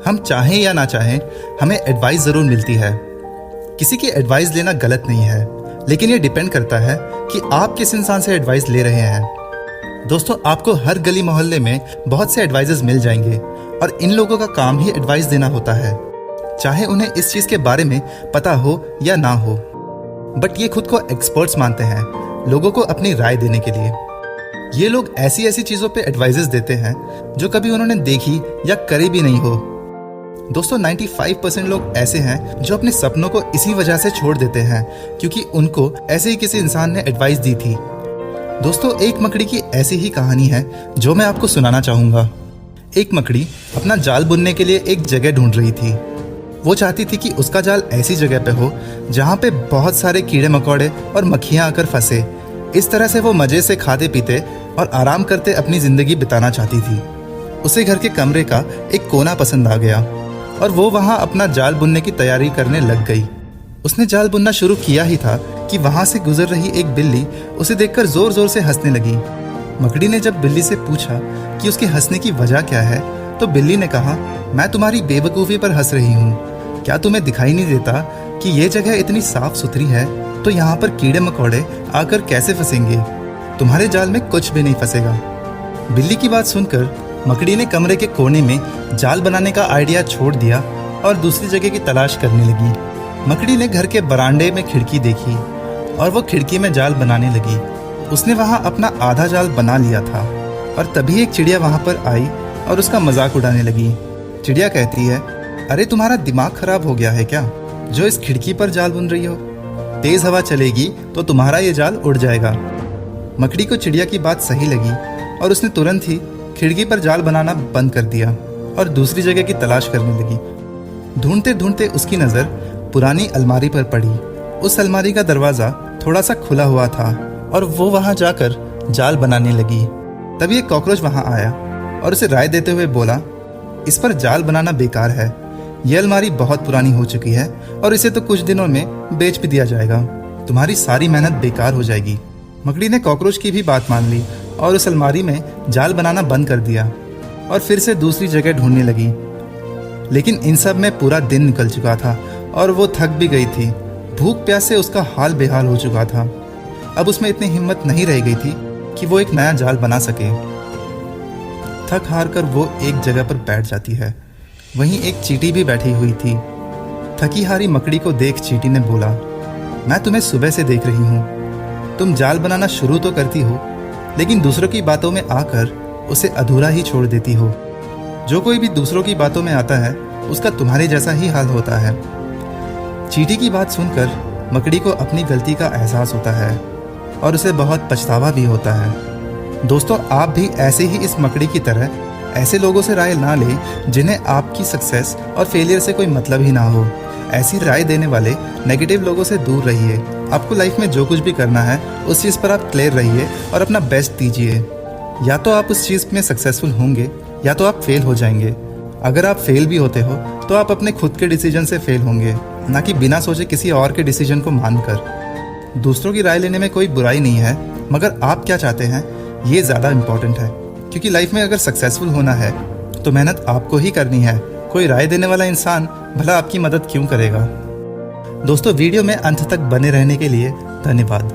हम चाहें या ना चाहें, हमें एडवाइस ज़रूर मिलती है। किसी की एडवाइस लेना गलत नहीं है, लेकिन ये डिपेंड करता है कि आप किस इंसान से एडवाइस ले रहे हैं। दोस्तों, आपको हर गली मोहल्ले में बहुत से एडवाइजर्स मिल जाएंगे और इन लोगों का काम ही एडवाइस देना होता है, चाहे उन्हें इस चीज़ के बारे में पता हो या ना हो। बट ये खुद को एक्सपर्ट्स मानते हैं लोगों को अपनी राय देने के लिए। ये लोग ऐसी ऐसी चीज़ों पे एडवाइजेस देते हैं जो कभी उन्होंने देखी या करी भी नहीं हो। दोस्तों, 95% लोग ऐसे हैं जो अपने सपनों को इसी वजह से छोड़ देते हैं क्योंकि उनको ऐसे ही किसी इंसान ने एडवाइस दी थी। दोस्तों, एक मकड़ी की ऐसी ही कहानी है जो मैं आपको सुनाना चाहूँगा। एक मकड़ी अपना जाल बुनने के लिए एक जगह ढूंढ रही थी। वो चाहती थी कि उसका जाल ऐसी जगह पे हो जहाँ पे बहुत सारे कीड़े मकोड़े और मक्खियाँ आकर फंसे। इस तरह से वो मज़े से खाते पीते और आराम करते अपनी ज़िंदगी बिताना चाहती थी। उसे घर के कमरे का एक कोना पसंद आ गया और वो वहाँ अपना जाल बुनने की तैयारी करने लग गई। उसने जाल बुनना शुरू किया ही था कि वहाँ से गुजर रही एक बिल्ली उसे देखकर ज़ोर ज़ोर से हंसने लगी। मकड़ी ने जब बिल्ली से पूछा कि उसके हंसने की वजह क्या है, तो बिल्ली ने कहा, मैं तुम्हारी बेवकूफ़ी पर हंस रही हूँ। क्या तुम्हें दिखाई नहीं देता कि ये जगह इतनी साफ सुथरी है तो यहाँ पर कीड़े मकोड़े आकर कैसे फंसेंगे? तुम्हारे जाल में कुछ भी नहीं फंसेगा। बिल्ली की बात सुनकर मकड़ी ने कमरे के कोने में जाल बनाने का आइडिया छोड़ दिया और दूसरी जगह की तलाश करने लगी। मकड़ी ने घर के बरामदे में खिड़की देखी और वो खिड़की में जाल बनाने लगी। उसने वहाँ अपना आधा जाल बना लिया था और तभी एक चिड़िया वहाँ पर आई और उसका मजाक उड़ाने लगी। चिड़िया कहती है, अरे तुम्हारा दिमाग खराब हो गया है क्या, जो इस खिड़की पर जाल बुन रही हो? तेज हवा चलेगी तो तुम्हारा ये जाल उड़ जाएगा। मकड़ी को चिड़िया की बात सही लगी और उसने तुरंत ही खिड़की पर जाल बनाना बंद कर दिया और दूसरी जगह की तलाश करने लगी। ढूंढते ढूंढते उसकी नज़र पुरानी अलमारी पर पड़ी। उस अलमारी का दरवाज़ा थोड़ा सा खुला हुआ था और वो वहाँ जाकर जाल बनाने लगी। तभी एक कॉकरोच वहाँ आया और उसे राय देते हुए बोला, इस पर जाल बनाना बेकार है। यह अलमारी बहुत पुरानी हो चुकी है और इसे तो कुछ दिनों में बेच भी दिया जाएगा। तुम्हारी सारी मेहनत बेकार हो जाएगी। मकड़ी ने कॉकरोच की भी बात मान ली और उस अलमारी में जाल बनाना बंद कर दिया और फिर से दूसरी जगह ढूंढने लगी। लेकिन इन सब में पूरा दिन निकल चुका था और वो थक भी गई थी। भूख प्यास से उसका हाल बेहाल हो चुका था। अब उसमें इतनी हिम्मत नहीं रह गई थी कि वो एक नया जाल बना सके। थक हार कर वो एक जगह पर बैठ जाती है। वहीं एक चींटी भी बैठी हुई थी। थकी हारी मकड़ी को देख चींटी ने बोला, मैं तुम्हें सुबह से देख रही हूँ। तुम जाल बनाना शुरू तो करती हो, लेकिन दूसरों की बातों में आकर उसे अधूरा ही छोड़ देती हो। जो कोई भी दूसरों की बातों में आता है उसका तुम्हारे जैसा ही हाल होता है। चींटी की बात सुनकर मकड़ी को अपनी गलती का एहसास होता है और उसे बहुत पछतावा भी होता है। दोस्तों, आप भी ऐसे ही इस मकड़ी की तरह ऐसे लोगों से राय ना लें जिन्हें आपकी सक्सेस और फेलियर से कोई मतलब ही ना हो। ऐसी राय देने वाले नेगेटिव लोगों से दूर रहिए। आपको लाइफ में जो कुछ भी करना है उस चीज़ पर आप क्लियर रहिए और अपना बेस्ट दीजिए। या तो आप उस चीज़ में सक्सेसफुल होंगे या तो आप फेल हो जाएंगे। अगर आप फेल भी होते हो तो आप अपने खुद के डिसीजन से फेल होंगे, ना कि बिना सोचे किसी और के डिसीजन को मानकर। दूसरों की राय लेने में कोई बुराई नहीं है, मगर आप क्या चाहते हैं ये ज़्यादा इम्पोर्टेंट है। क्योंकि लाइफ में अगर सक्सेसफुल होना है तो मेहनत आपको ही करनी है। कोई राय देने वाला इंसान भला आपकी मदद क्यों करेगा। दोस्तों, वीडियो में अंत तक बने रहने के लिए धन्यवाद।